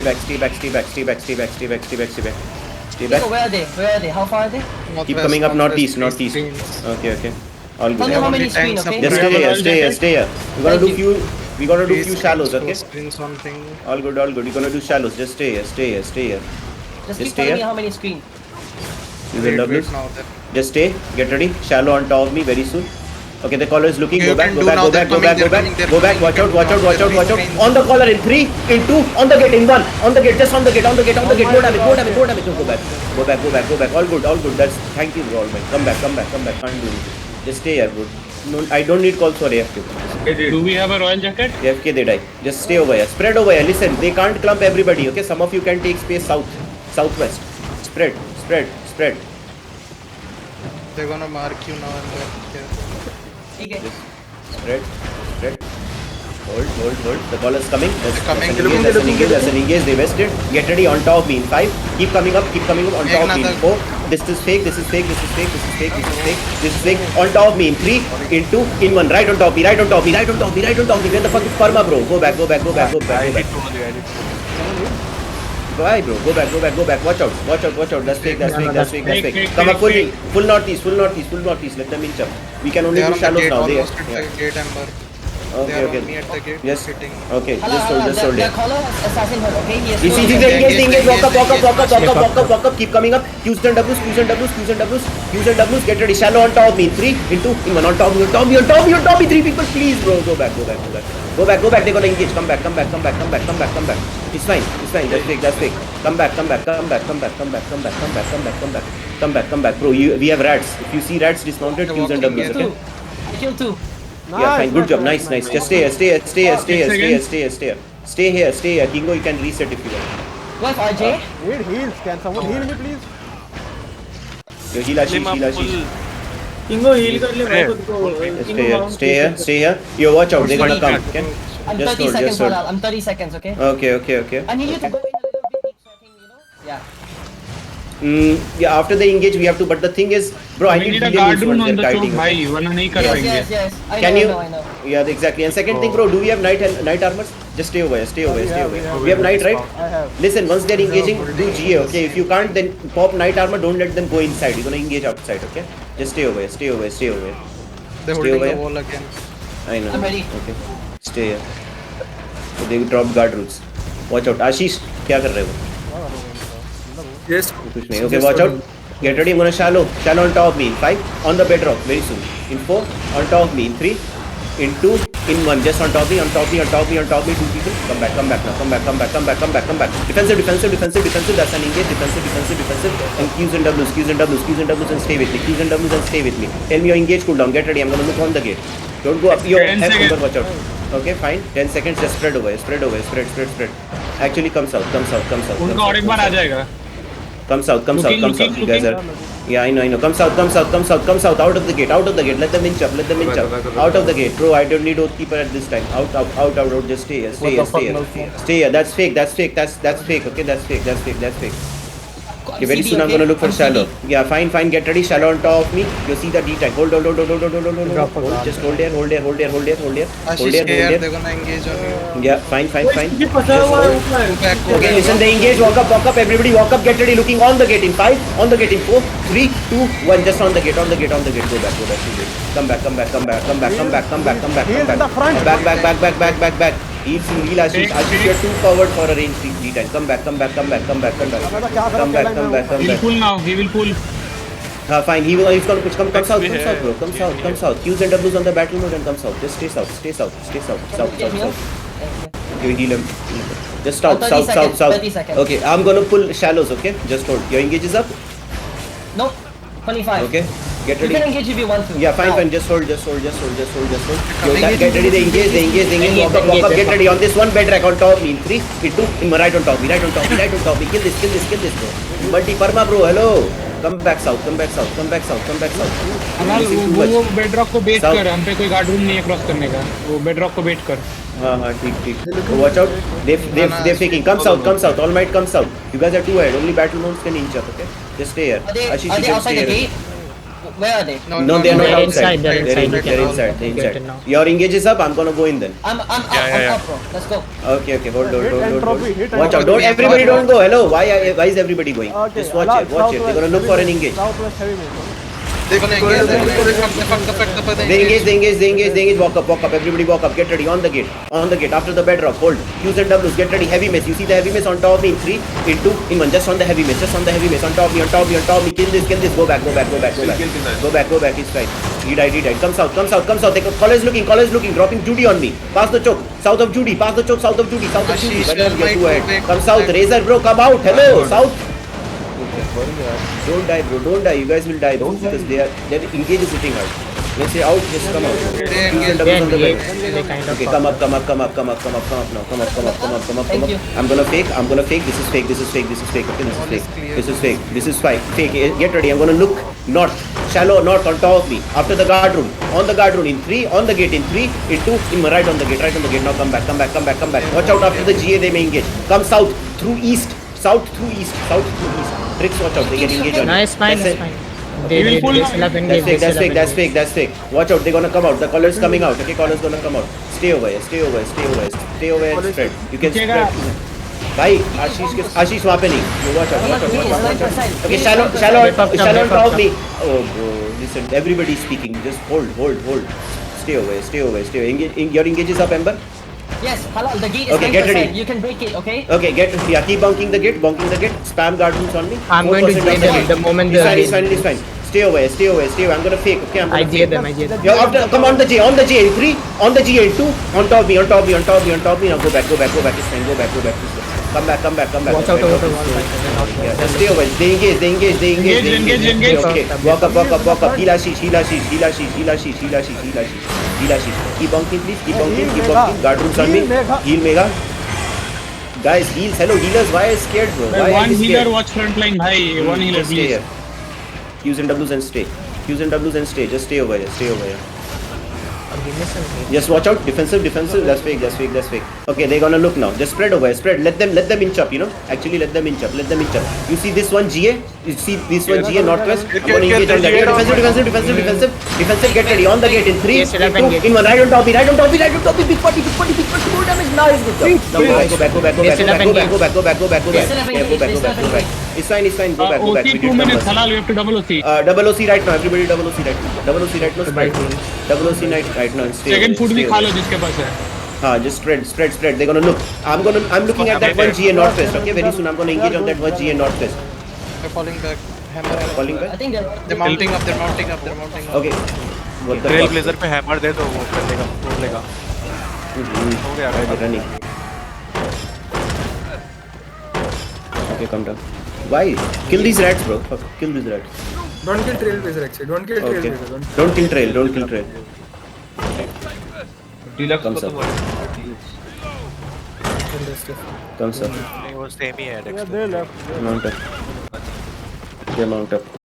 back, stay back, stay back, stay back, stay back, stay back, stay back, stay back. Stay back. Where are they? Where are they? How far are they? Keep coming up northeast, northeast. Okay, okay. All Tell me good. how many screen, okay? Just stay here, stay here, stay here. We're gonna do Thank few. We're gonna do few shallows, okay? Something. All good, all good. You're gonna do shallows. Just stay here, stay here, stay here. Just Just keep stay telling me here. how many screen. You will double. Just stay. Get ready. Shallow on top of me very soon. Okay, the caller is looking. Go back, go back, go back, go back, go back, go back. Watch out, watch out, watch out, watch out. On the caller in 3, in 2, on the gate in 1, on the gate, just on the gate, on the gate, on the gate. No damage, no damage, no damage. Go back, go back, go back, go back. All good, all good. That's thank you, all man. Come back, come back, come back. Can't do anything. Just stay here, bro. No, I don't need calls for AFK. Do we have a royal jacket? AFK they die. Just stay over here. Spread over here. Listen, they can't clump everybody. Okay, some of you can take space south, southwest. Spread, spread, spread. They're gonna mark you now and then. Okay. Spread, spread. Hold, hold, hold. The ball is coming. That's coming. That's an engage. That's an engage. They vested. Get ready on top of me in 5. Keep coming up. Keep coming up on top of me in 4. This is fake. This is fake. This is fake. This is fake. This is fake. This is fake. On top of me in 3, in 2, in 1. Right on top of me. Right on top of me. Right on top of me. Right on top of me. Where the fuck is Parma, bro? Go back. Go back. Go back. Go back. Go back. Why, bro? Go back. Go back. Go back. Watch out. Watch out. Watch out. That's fake. That's fake. That's fake. That's fake. Come up full. Full northeast. Full northeast. Full northeast. Let them inch up. We can only do shallows now. They. Gate Ember. Okay, okay. Me at the gate. Yes. Sitting. Okay. Hello, Just hold. Just hold the it. caller has assassin her, okay? He has You see, no- engage, walk up, walk up, walk up, walk up, walk up, walk up, keep coming up, Q's and W's, Q's and W's, Q's and W's, Q's and W's, get ready, shallow on top of me, 3, in 2, in 1, on top of me, on top of me, on top of me, on top of me, 3 people, please bro, go back, go back, go back, go back, go back, they're gonna engage, come back, come back, come back, come back, come back, come back, it's fine, that's fake, come back, come back, come back, come back, come back, come back, come back, come back, come back, come back, come back, bro, we have rats, if you see rats dismounted, Q's and W's, okay? I killed 2. Yeah, fine, good job, nice, nice, just stay here, stay here, stay here, stay here, stay here, stay here, stay here, stay here, stay here, Kingo, you can reset if you want. Where's RJ? Need heals. Can someone heal me, please? Yo, heal Ashish, heal Ashish. Kingo heal कर ले भाई खुद को. Stay here, stay here, stay here. Yo, watch out, they're gonna come. Okay? I'm Just 30 hold, seconds, just hold. Halal. I'm 30 seconds, okay? Okay, okay, okay. I need you to go in a little bit deep so I can, Yeah. Yeah, after the engage, we have to. But the thing is, bro, I We need need a healing guard moves room once on they're the kiting. choke, भाई वरना नहीं Yes, करवाएंगे. yes, yes. I Can know, you? I know. Yeah, exactly. And second thing, bro, do we have night armors? Just stay over here, stay over here, stay over here. We have night, right? I have. Listen, once they're engaging, do GA, okay? If you can't, then pop night armor. Don't let them go inside. You're gonna engage outside, okay? Just stay over here, stay over here, stay over here. They're Stay holding over the here. wall again. I know. I'm ready. Okay. Stay here. So they dropped guard routes. Watch out. Ashish, क्या कर रहे हो? Yes. कुछ नहीं. Okay, watch out. Get ready. I'm gonna shallow on top of me. In 5, on the bedrock very soon. In 4, on top of me. In 3, in 2, in 1. Just on top of me, on top of me, on top of me, on top of me. 2 people. Come back now. Come back. Defensive. That's an engage. Defensive. And Q's and W's, and stay with me. Q's and W's and stay with me. Tell me your engage cooldown. Get ready. I'm gonna look on the gate. Don't go up. Yo, 10 have seconds. Umber, watch out. Okay, fine. 10 seconds. Just spread away. Spread. Actually, come south. उनका और एक बार आ जाएगा. Come south. Looking, You guys are. Yeah, I know. Come south. Out of the gate. Let them inch up. Out of the gate. Bro, I don't need Oathkeeper at this time. Out. Just stay here. Stay here. That's fake. That's fake. Okay, that's fake. Okay, very soon I'm gonna look for shallow. Yeah, fine. Get ready. Shallow on top of me. You see the D tank. Hold. Just hold here. Ashish here, they're gonna engage on you. Yeah, fine. ये फंसा हुआ है ऊपर. Back, go Okay, back. listen, they engage, walk up, everybody walk up, get ready, looking on the gate in 5, on the gate in 4, 3, 2, 1, just on the gate, go back, come back. Heals in the front. Back. Heal Ashish, you're too forward for a range D10, come back. He will pull now. He will pull. Fine, he's gonna push, come south, bro, come south, Q's and W's on the battle mode and come south, just stay south. You heal him. Just south. 30 seconds. Okay, I'm gonna pull shallows, okay? Just hold. Your engage is up? No. 25. Okay. Get You ready. can engage if you want to. Yeah, fine. Just hold. Yo, get ready, they engage. Walk up, get ready. On this one bed rack on top of me. In 3, in 2, in 1, right on top of me. Kill this, bro. Multi Parma, bro. Hello. Come back south. हमारे वो bedrock को बेट कर. हम पे कोई guard room नहीं है cross करने का. वो बेडरॉक को बेट कर. हाँ, ठीक. Watch out. They're faking. Come south. All might come south. You guys are too ahead. Only battle modes can inch up, okay? Just stay here. Are they Ashish, you can outside stay the here. gate? Where are they? No, they are not They're outside. inside, they're inside, you They're can- inside. They're you get inside. it now. Your engage is up. I'm gonna go in then. I'm up, bro. Let's go. Okay. Hold. Hit entropy, hit Watch out. entropy. Don't. Everybody don't go. Hello. Why is everybody going? Okay, Just watch allow it. Watch it. They're gonna look for an engage. Southwest heavy mage. They're gonna engage. They're gonna fuck the They engage. Walk up. Everybody walk up. Get ready. On the gate. After the bedrock. Hold. Q's and W's. Get ready. Heavy miss. You see the heavy miss on top of me. 3, in 2, in 1. Just on the heavy miss. On top of me. Kill this. Go back. Go back. He's right. He died. Come south. College looking. Dropping Judy on me. Pass the choke. South of Judy. South of Judy. Ashish, Better get might too ahead. break. Come south. Razor bro. Come out. Hello. South. Don't die, bro. Don't die. You guys will die, bro. Because their engage is hitting hard. Let's say out. Just come out. They Q's and engage. W's on the They bed. they kind of Okay, come up now. Come up now. Thank you. I'm gonna fake. This is fake. Okay, this is fake. This is fake. Get ready. I'm gonna look north. Shallow north on top of me. After the guard room. On the guard room in 3. On the gate in 3. In 2. In my right on the gate. Now come back. Watch out after the GA. They may engage. Come south through east. Tricks, watch out. They get engaged on you. No, it's fine, That's it's it. fine. They will pull still have engaged. That's fake. Watch out, they're gonna come out. The color's coming out. Okay, color's gonna come out. Stay over and spread. You can spread. Bhai, Ashish वहाँ पे नहीं. You watch out. Okay, shallow on top of me. Oh bro, listen, everybody is speaking. Just hold. Stay over. Engage. Your engage is up, Ember. Yes, Halal, the gate is Okay, get 9%. ready. You can break it, okay? Okay, keep bonking the gate. Spam guard rooms on me. I'm going to 4% join on them gate. the moment It's the fine. Stay away. I'm gonna fake. Okay, I'm I gonna dare fake. them. Yo, after, come on the J in 3, on the G in 2, on top of me. Now go back. It's fine. Go back. Come back. Watch out over the wall. Yeah, just stay away. They engage. Engage. Okay. Walk up. Heal Ashish. Keep bonking, please. Keep bonking. Guard rooms on me. Heal Mega. Guys, heals. Hello, healers. Why are you scared, bro? Why are One you scared? healer watch front line, bhai. One healer, Just stay please. here. Q's and W's and stay. Just stay over here. Just watch out. Defensive. That's fake. Okay, they're gonna look now. Just spread over. Let them inch up, Actually, let them inch up. You see this one GA? You see this one GA northwest? I'm gonna engage on that. Defensive. Get ready. On the gate in 3, Yes, in let 2, them get. in 1. Right on top. Big party. More damage. Nice. Good job. Now go back. Go back. Yes, let them get. Go back. Yes, Go back. It's fine. Go back. OC We 2 did minutes, numbers. Halal, you have to double OC. Double OC right now. Everybody double OC right now. Spread. Double OC right now. And stay. Second food भी stay खा लो away. जिसके पास है. Just spread. They're gonna look. I'm looking at that one GA northwest. Okay, very soon I'm gonna engage on that one GA northwest. They're falling back. Hammer. Falling I back. think They're mounting up. Okay. What the trail fuck? Blazer पे hammer दे तो वो कर लेगा, तोड़ लेगा. हो गया. Running. Okay, come down. Why? Kill these rats, bro. Fuck. Kill these rats. Don't kill Trailblazer actually. Don't kill Okay. Trailblazer. Don't kill trail. Comes up. वो सेम ही है Yeah, desks. they left. Mount up. They mount up.